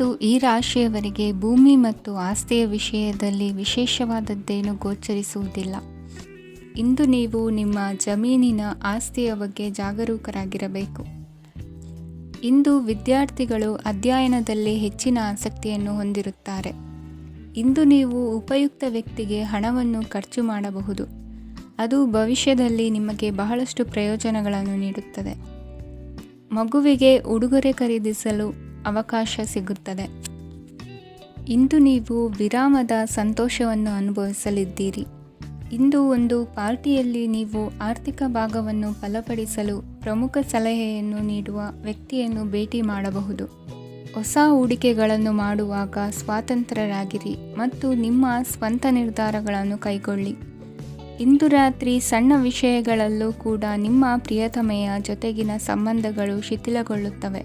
ಇಂದು ಈ ರಾಶಿಯವರಿಗೆ ಭೂಮಿ ಮತ್ತು ಆಸ್ತಿಯ ವಿಷಯದಲ್ಲಿ ವಿಶೇಷವಾದದ್ದೇನು ಗೋಚರಿಸುವುದಿಲ್ಲ. ಇಂದು ನೀವು ನಿಮ್ಮ ಜಮೀನಿನ ಆಸ್ತಿಯ ಬಗ್ಗೆ ಜಾಗರೂಕರಾಗಿರಬೇಕು. ಇಂದು ವಿದ್ಯಾರ್ಥಿಗಳು ಅಧ್ಯಯನದಲ್ಲಿ ಹೆಚ್ಚಿನ ಆಸಕ್ತಿಯನ್ನು ಹೊಂದಿರುತ್ತಾರೆ. ಇಂದು ನೀವು ಉಪಯುಕ್ತ ವ್ಯಕ್ತಿಗೆ ಹಣವನ್ನು ಖರ್ಚು ಮಾಡಬಹುದು. ಅದು ಭವಿಷ್ಯದಲ್ಲಿ ನಿಮಗೆ ಬಹಳಷ್ಟು ಪ್ರಯೋಜನಗಳನ್ನು ನೀಡುತ್ತದೆ. ಮಗುವಿಗೆ ಉಡುಗೊರೆ ಖರೀದಿಸಲು ಅವಕಾಶ ಸಿಗುತ್ತದೆ. ಇಂದು ನೀವು ವಿರಾಮದ ಸಂತೋಷವನ್ನು ಅನುಭವಿಸಲಿದ್ದೀರಿ. ಇಂದು ಒಂದು ಪಾರ್ಟಿಯಲ್ಲಿ ನೀವು ಆರ್ಥಿಕ ಭಾಗವನ್ನು ಬಲಪಡಿಸಲು ಪ್ರಮುಖ ಸಲಹೆಯನ್ನು ನೀಡುವ ವ್ಯಕ್ತಿಯನ್ನು ಭೇಟಿ ಮಾಡಬಹುದು. ಹೊಸ ಹೂಡಿಕೆಗಳನ್ನು ಮಾಡುವಾಗ ಸ್ವತಂತ್ರರಾಗಿರಿ ಮತ್ತು ನಿಮ್ಮ ಸ್ವಂತ ನಿರ್ಧಾರಗಳನ್ನು ಕೈಗೊಳ್ಳಿ. ಇಂದು ರಾತ್ರಿ ಸಣ್ಣ ವಿಷಯಗಳಲ್ಲೂ ಕೂಡ ನಿಮ್ಮ ಪ್ರಿಯತಮೆಯ ಜೊತೆಗಿನ ಸಂಬಂಧಗಳು ಶಿಥಿಲಗೊಳ್ಳುತ್ತವೆ.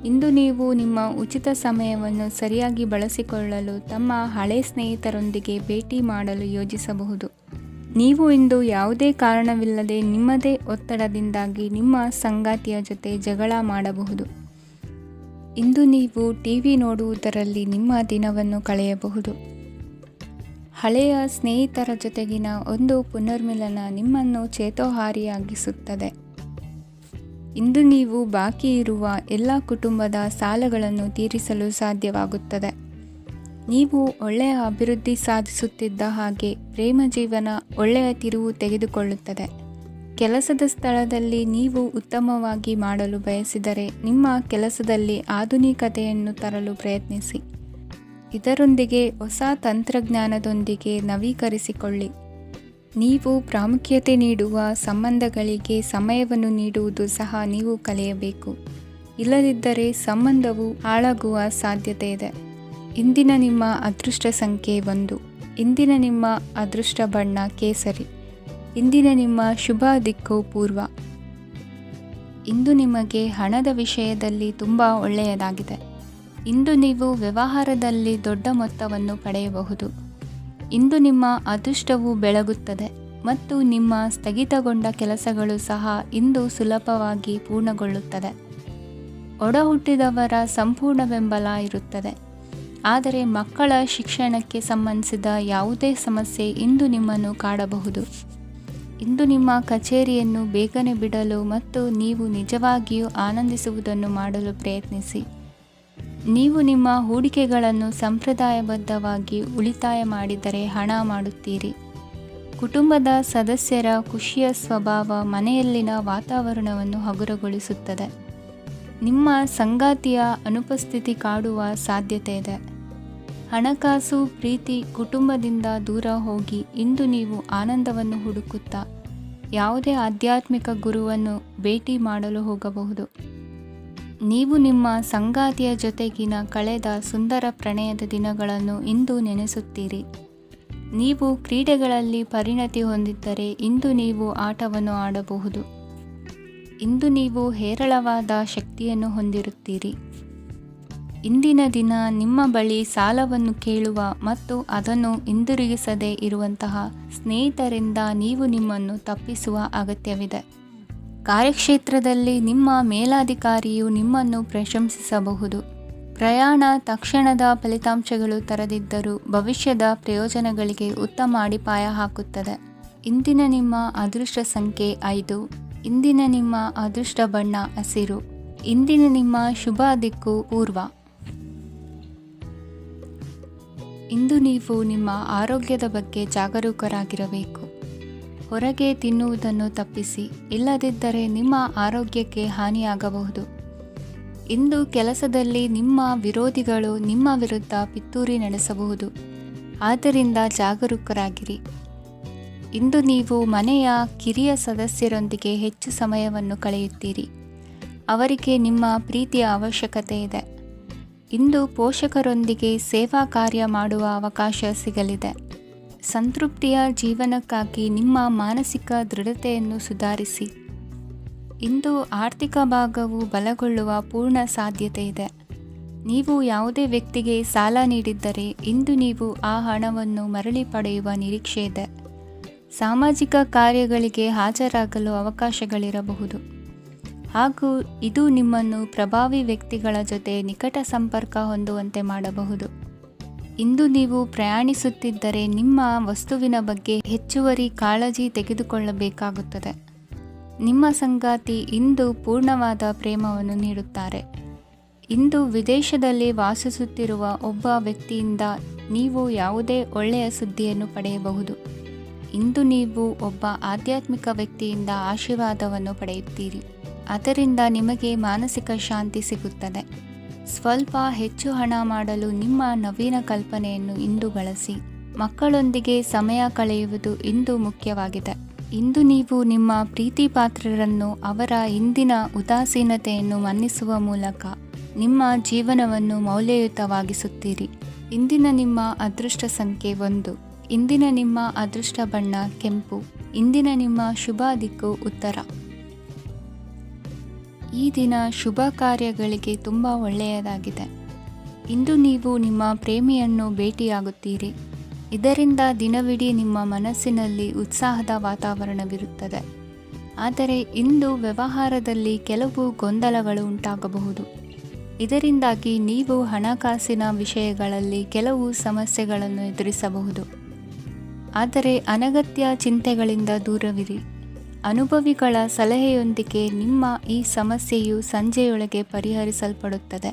ಇಂದು ನೀವು ನಿಮ್ಮ ಉಚಿತ ಸಮಯವನ್ನು ಸರಿಯಾಗಿ ಬಳಸಿಕೊಳ್ಳಲು ತಮ್ಮ ಹಳೆ ಸ್ನೇಹಿತರೊಂದಿಗೆ ಭೇಟಿ ಮಾಡಲು ಯೋಜಿಸಬಹುದು. ನೀವು ಇಂದು ಯಾವುದೇ ಕಾರಣವಿಲ್ಲದೆ ನಿಮ್ಮದೇ ಒತ್ತಡದಿಂದಾಗಿ ನಿಮ್ಮ ಸಂಗಾತಿಯ ಜೊತೆ ಜಗಳ ಮಾಡಬಹುದು. ಇಂದು ನೀವು ಟಿವಿ ನೋಡುವುದರಲ್ಲಿ ನಿಮ್ಮ ದಿನವನ್ನು ಕಳೆಯಬಹುದು. ಹಳೆಯ ಸ್ನೇಹಿತರ ಜೊತೆಗಿನ ಒಂದು ಪುನರ್ಮಿಲನ ನಿಮ್ಮನ್ನು ಚೇತೋಹಾರಿಯಾಗಿಸುತ್ತದೆ. ಇಂದು ನೀವು ಬಾಕಿ ಇರುವ ಎಲ್ಲ ಕುಟುಂಬದ ಸಾಲಗಳನ್ನು ತೀರಿಸಲು ಸಾಧ್ಯವಾಗುತ್ತದೆ. ನೀವು ಒಳ್ಳೆಯ ಅಭಿವೃದ್ಧಿ ಸಾಧಿಸುತ್ತಿದ್ದ ಹಾಗೆ ಪ್ರೇಮ ಜೀವನ ಒಳ್ಳೆಯ ತಿರುವು ತೆಗೆದುಕೊಳ್ಳುತ್ತದೆ. ಕೆಲಸದ ಸ್ಥಳದಲ್ಲಿ ನೀವು ಉತ್ತಮವಾಗಿ ಮಾಡಲು ಬಯಸಿದರೆ ನಿಮ್ಮ ಕೆಲಸದಲ್ಲಿ ಆಧುನಿಕತೆಯನ್ನು ತರಲು ಪ್ರಯತ್ನಿಸಿ. ಇದರೊಂದಿಗೆ ಹೊಸ ತಂತ್ರಜ್ಞಾನದೊಂದಿಗೆ ನವೀಕರಿಸಿಕೊಳ್ಳಿ. ನೀವು ಪ್ರಾಮುಖ್ಯತೆ ನೀಡುವ ಸಂಬಂಧಗಳಿಗೆ ಸಮಯವನ್ನು ನೀಡುವುದು ಸಹ ನೀವು ಕಲಿಯಬೇಕು. ಇಲ್ಲದಿದ್ದರೆ ಸಂಬಂಧವು ಹಾಳಾಗುವ ಸಾಧ್ಯತೆ ಇದೆ. ಇಂದಿನ ನಿಮ್ಮ ಅದೃಷ್ಟ ಸಂಖ್ಯೆ 1. ಇಂದಿನ ನಿಮ್ಮ ಅದೃಷ್ಟ ಬಣ್ಣ ಕೇಸರಿ. ಇಂದಿನ ನಿಮ್ಮ ಶುಭ ದಿಕ್ಕು ಪೂರ್ವ. ಇಂದು ನಿಮಗೆ ಹಣದ ವಿಷಯದಲ್ಲಿ ತುಂಬ ಒಳ್ಳೆಯದಾಗಿದೆ. ಇಂದು ನೀವು ವ್ಯವಹಾರದಲ್ಲಿ ದೊಡ್ಡ ಮೊತ್ತವನ್ನು ಪಡೆಯಬಹುದು. ಇಂದು ನಿಮ್ಮ ಅದೃಷ್ಟವು ಬೆಳಗುತ್ತದೆ ಮತ್ತು ನಿಮ್ಮ ಸ್ಥಗಿತಗೊಂಡ ಕೆಲಸಗಳು ಸಹ ಇಂದು ಸುಲಭವಾಗಿ ಪೂರ್ಣಗೊಳ್ಳುತ್ತದೆ. ಒಡಹುಟ್ಟಿದವರ ಸಂಪೂರ್ಣ ಬೆಂಬಲ ಇರುತ್ತದೆ. ಆದರೆ ಮಕ್ಕಳ ಶಿಕ್ಷಣಕ್ಕೆ ಸಂಬಂಧಿಸಿದ ಯಾವುದೇ ಸಮಸ್ಯೆ ಇಂದು ನಿಮ್ಮನ್ನು ಕಾಡಬಹುದು. ಇಂದು ನಿಮ್ಮ ಕಚೇರಿಯನ್ನು ಬೇಗನೆ ಬಿಡಲು ಮತ್ತು ನೀವು ನಿಜವಾಗಿಯೂ ಆನಂದಿಸುವುದನ್ನು ಮಾಡಲು ಪ್ರಯತ್ನಿಸಿ. ನೀವು ನಿಮ್ಮ ಹೂಡಿಕೆಗಳನ್ನು ಸಂಪ್ರದಾಯಬದ್ಧವಾಗಿ ಉಳಿತಾಯ ಮಾಡಿದರೆ ಹಣ ಮಾಡುತ್ತೀರಿ. ಕುಟುಂಬದ ಸದಸ್ಯರ ಖುಷಿಯ ಸ್ವಭಾವ ಮನೆಯಲ್ಲಿನ ವಾತಾವರಣವನ್ನು ಹಗುರಗೊಳಿಸುತ್ತದೆ. ನಿಮ್ಮ ಸಂಗಾತಿಯ ಅನುಪಸ್ಥಿತಿ ಕಾಡುವ ಸಾಧ್ಯತೆ ಇದೆ. ಹಣಕಾಸು, ಪ್ರೀತಿ, ಕುಟುಂಬದಿಂದ ದೂರ ಹೋಗಿ ಇಂದು ನೀವು ಆನಂದವನ್ನು ಹುಡುಕುತ್ತಾ ಯಾವುದೇ ಆಧ್ಯಾತ್ಮಿಕ ಗುರುವನ್ನು ಭೇಟಿ ಮಾಡಲು ಹೋಗಬಹುದು. ನೀವು ನಿಮ್ಮ ಸಂಗಾತಿಯ ಜೊತೆಗಿನ ಕಳೆದ ಸುಂದರ ಪ್ರಣಯದ ದಿನಗಳನ್ನು ಇಂದು ನೆನೆಸುತ್ತೀರಿ. ನೀವು ಕ್ರೀಡೆಗಳಲ್ಲಿ ಪರಿಣತಿ ಹೊಂದಿದ್ದರೆ ಇಂದು ನೀವು ಆಟವನ್ನು ಆಡಬಹುದು. ಇಂದು ನೀವು ಹೇರಳವಾದ ಶಕ್ತಿಯನ್ನು ಹೊಂದಿರುತ್ತೀರಿ. ಇಂದಿನ ದಿನ ನಿಮ್ಮ ಬಳಿ ಸಾಲವನ್ನು ಕೇಳುವ ಮತ್ತು ಅದನ್ನು ಹಿಂದಿರುಗಿಸದೇ ಇರುವಂತಹ ಸ್ನೇಹಿತರಿಂದ ನೀವು ನಿಮ್ಮನ್ನು ತಪ್ಪಿಸುವ ಅಗತ್ಯವಿದೆ. ಕಾರ್ಯಕ್ಷೇತ್ರದಲ್ಲಿ ನಿಮ್ಮ ಮೇಲಾಧಿಕಾರಿಯು ನಿಮ್ಮನ್ನು ಪ್ರಶಂಸಿಸಬಹುದು. ಪ್ರಯಾಣ ತಕ್ಷಣದ ಫಲಿತಾಂಶಗಳು ತರದಿದ್ದರೂ ಭವಿಷ್ಯದ ಪ್ರಯೋಜನಗಳಿಗೆ ಉತ್ತಮ ಅಡಿಪಾಯ ಹಾಕುತ್ತದೆ. ಇಂದಿನ ನಿಮ್ಮ ಅದೃಷ್ಟ ಸಂಖ್ಯೆ 5. ಇಂದಿನ ನಿಮ್ಮ ಅದೃಷ್ಟ ಬಣ್ಣ ಹಸಿರು. ಇಂದಿನ ನಿಮ್ಮ ಶುಭ ದಿಕ್ಕು ಪೂರ್ವ. ಇಂದು ನೀವು ನಿಮ್ಮ ಆರೋಗ್ಯದ ಬಗ್ಗೆ ಜಾಗರೂಕರಾಗಿರಬೇಕು. ಹೊರಗೆ ತಿನ್ನುವುದನ್ನು ತಪ್ಪಿಸಿ, ಇಲ್ಲದಿದ್ದರೆ ನಿಮ್ಮ ಆರೋಗ್ಯಕ್ಕೆ ಹಾನಿಯಾಗಬಹುದು. ಇಂದು ಕೆಲಸದಲ್ಲಿ ನಿಮ್ಮ ವಿರೋಧಿಗಳು ನಿಮ್ಮ ವಿರುದ್ಧ ಪಿತೂರಿ ನಡೆಸಬಹುದು. ಆದ್ದರಿಂದ ಜಾಗರೂಕರಾಗಿರಿ. ಇಂದು ನೀವು ಮನೆಯ ಕಿರಿಯ ಸದಸ್ಯರೊಂದಿಗೆ ಹೆಚ್ಚು ಸಮಯವನ್ನು ಕಳೆಯುತ್ತೀರಿ. ಅವರಿಗೆ ನಿಮ್ಮ ಪ್ರೀತಿಯ ಅವಶ್ಯಕತೆ ಇದೆ. ಇಂದು ಪೋಷಕರೊಂದಿಗೆ ಸೇವಾ ಕಾರ್ಯ ಮಾಡುವ ಅವಕಾಶ ಸಿಗಲಿದೆ. ಸಂತೃಪ್ತಿಯ ಜೀವನಕ್ಕಾಗಿ ನಿಮ್ಮ ಮಾನಸಿಕ ದೃಢತೆಯನ್ನು ಸುಧಾರಿಸಿ. ಇಂದು ಆರ್ಥಿಕ ಭಾಗವು ಬಲಗೊಳ್ಳುವ ಪೂರ್ಣ ಸಾಧ್ಯತೆ ಇದೆ. ನೀವು ಯಾವುದೇ ವ್ಯಕ್ತಿಗೆ ಸಾಲ ನೀಡಿದ್ದರೆ ಇಂದು ನೀವು ಆ ಹಣವನ್ನು ಮರಳಿ ಪಡೆಯುವ ನಿರೀಕ್ಷೆ ಇದೆ. ಸಾಮಾಜಿಕ ಕಾರ್ಯಗಳಿಗೆ ಹಾಜರಾಗಲು ಅವಕಾಶಗಳಿರಬಹುದು. ಹಾಗೂ ಇದು ನಿಮ್ಮನ್ನು ಪ್ರಭಾವಿ ವ್ಯಕ್ತಿಗಳ ಜೊತೆ ನಿಕಟ ಸಂಪರ್ಕ ಹೊಂದುವಂತೆ ಮಾಡಬಹುದು. ಇಂದು ನೀವು ಪ್ರಯಾಣಿಸುತ್ತಿದ್ದರೆ ನಿಮ್ಮ ವಸ್ತುವಿನ ಬಗ್ಗೆ ಹೆಚ್ಚುವರಿ ಕಾಳಜಿ ತೆಗೆದುಕೊಳ್ಳಬೇಕಾಗುತ್ತದೆ. ನಿಮ್ಮ ಸಂಗಾತಿ ಇಂದು ಪೂರ್ಣವಾದ ಪ್ರೇಮವನ್ನು ನೀಡುತ್ತಾರೆ. ಇಂದು ವಿದೇಶದಲ್ಲಿ ವಾಸಿಸುತ್ತಿರುವ ಒಬ್ಬ ವ್ಯಕ್ತಿಯಿಂದ ನೀವು ಯಾವುದೇ ಒಳ್ಳೆಯ ಸುದ್ದಿಯನ್ನು ಪಡೆಯಬಹುದು. ಇಂದು ನೀವು ಒಬ್ಬ ಆಧ್ಯಾತ್ಮಿಕ ವ್ಯಕ್ತಿಯಿಂದ ಆಶೀರ್ವಾದವನ್ನು ಪಡೆಯುತ್ತೀರಿ. ಅದರಿಂದ ನಿಮಗೆ ಮಾನಸಿಕ ಶಾಂತಿ ಸಿಗುತ್ತದೆ. ಸ್ವಲ್ಪ ಹೆಚ್ಚು ಹಣ ಮಾಡಲು ನಿಮ್ಮ ನವೀನ ಕಲ್ಪನೆಯನ್ನು ಇಂದು ಬಳಸಿ. ಮಕ್ಕಳೊಂದಿಗೆ ಸಮಯ ಕಳೆಯುವುದು ಇಂದು ಮುಖ್ಯವಾಗಿದೆ. ಇಂದು ನೀವು ನಿಮ್ಮ ಪ್ರೀತಿ ಪಾತ್ರರನ್ನು ಅವರ ಇಂದಿನ ಉದಾಸೀನತೆಯನ್ನು ಮನ್ನಿಸುವ ಮೂಲಕ ನಿಮ್ಮ ಜೀವನವನ್ನು ಮೌಲ್ಯಯುತವಾಗಿಸುತ್ತೀರಿ. ಇಂದಿನ ನಿಮ್ಮ ಅದೃಷ್ಟ ಸಂಖ್ಯೆ 1. ಇಂದಿನ ನಿಮ್ಮ ಅದೃಷ್ಟ ಬಣ್ಣ ಕೆಂಪು. ಇಂದಿನ ನಿಮ್ಮ ಶುಭ ದಿಕ್ಕು ಉತ್ತರ. ಈ ದಿನ ಶುಭ ಕಾರ್ಯಗಳಿಗೆ ತುಂಬ ಒಳ್ಳೆಯದಾಗಿದೆ. ಇಂದು ನೀವು ನಿಮ್ಮ ಪ್ರೇಮಿಯನ್ನು ಭೇಟಿಯಾಗುತ್ತೀರಿ. ಇದರಿಂದ ದಿನವಿಡೀ ನಿಮ್ಮ ಮನಸ್ಸಿನಲ್ಲಿ ಉತ್ಸಾಹದ ವಾತಾವರಣವಿರುತ್ತದೆ. ಆದರೆ ಇಂದು ವ್ಯವಹಾರದಲ್ಲಿ ಕೆಲವು ಗೊಂದಲಗಳು ಉಂಟಾಗಬಹುದು. ಇದರಿಂದಾಗಿ ನೀವು ಹಣಕಾಸಿನ ವಿಷಯಗಳಲ್ಲಿ ಕೆಲವು ಸಮಸ್ಯೆಗಳನ್ನು ಎದುರಿಸಬಹುದು. ಆದರೆ ಅನಗತ್ಯ ಚಿಂತೆಗಳಿಂದ ದೂರವಿರಿ. ಅನುಭವಿಗಳ ಸಲಹೆಯೊಂದಿಗೆ ನಿಮ್ಮ ಈ ಸಮಸ್ಯೆಯು ಸಂಜೆಯೊಳಗೆ ಪರಿಹರಿಸಲ್ಪಡುತ್ತದೆ.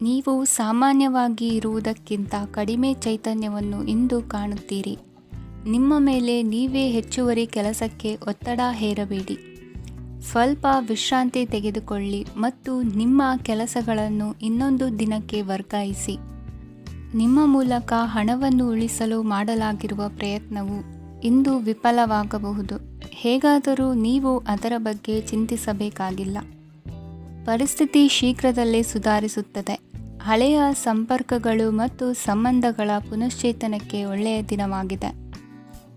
ನೀವು ಸಾಮಾನ್ಯವಾಗಿ ಇರುವುದಕ್ಕಿಂತ ಕಡಿಮೆ ಚೈತನ್ಯವನ್ನು ಇಂದು ಕಾಣುತ್ತೀರಿ. ನಿಮ್ಮ ಮೇಲೆ ನೀವೇ ಹೆಚ್ಚುವರಿ ಕೆಲಸಕ್ಕೆ ಒತ್ತಡ ಹೇರಬೇಡಿ. ಸ್ವಲ್ಪ ವಿಶ್ರಾಂತಿ ತೆಗೆದುಕೊಳ್ಳಿ ಮತ್ತು ನಿಮ್ಮ ಕೆಲಸಗಳನ್ನು ಇನ್ನೊಂದು ದಿನಕ್ಕೆ ವರ್ಗಾಯಿಸಿ. ನಿಮ್ಮ ಮೂಲಕ ಹಣವನ್ನು ಉಳಿಸಲು ಮಾಡಲಾಗಿರುವ ಪ್ರಯತ್ನವು ಇಂದು ವಿಫಲವಾಗಬಹುದು. ಹೇಗಾದರೂ ನೀವು ಅದರ ಬಗ್ಗೆ ಚಿಂತಿಸಬೇಕಾಗಿಲ್ಲ. ಪರಿಸ್ಥಿತಿ ಶೀಘ್ರದಲ್ಲೇ ಸುಧಾರಿಸುತ್ತದೆ. ಹಳೆಯ ಸಂಪರ್ಕಗಳು ಮತ್ತು ಸಂಬಂಧಗಳ ಪುನಶ್ಚೇತನಕ್ಕೆ ಒಳ್ಳೆಯ ದಿನವಾಗಿದೆ.